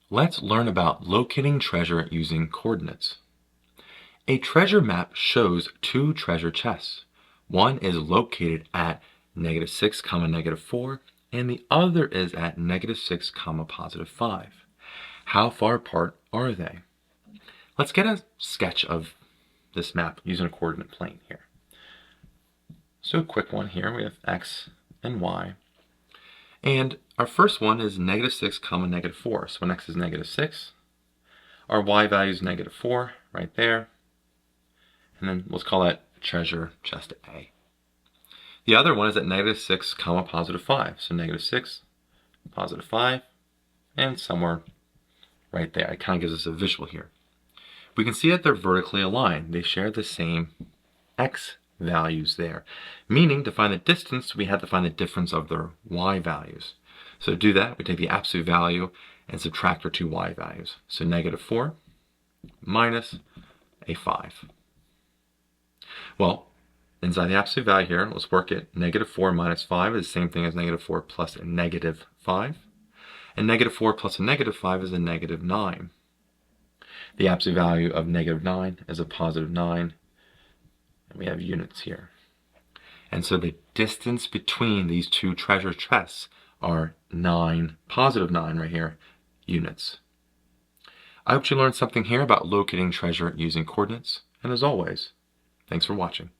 Let's learn about locating treasure using coordinates. A treasure map shows two treasure chests. One is located at -6, -4, and the other is at -6, +5. How far apart are they? Let's get a sketch of this map using a coordinate plane here. So a quick one here, we have X and Y. And our first one is -6, -4. So when X is -6, our Y value is -4 right there. And then let's call that treasure chest A. The other one is at -6, +5. So -6, +5, and somewhere right there. It kind of gives us a visual here. We can see that they're vertically aligned. They share the same X values there. Meaning to find the distance, we have to find the difference of their Y values. So to do that, we take the absolute value and subtract our two Y values. So -4 minus a 5. Well, inside the absolute value here, let's work it. -4 minus 5 is the same thing as -4 plus a -5. And -4 plus a -5 is a -9. The absolute value of -9 is a +9. And we have units here. And so the distance between these two treasure chests are 9, +9 right here, units. I hope you learned something here about locating treasure using coordinates. And as always, thanks for watching.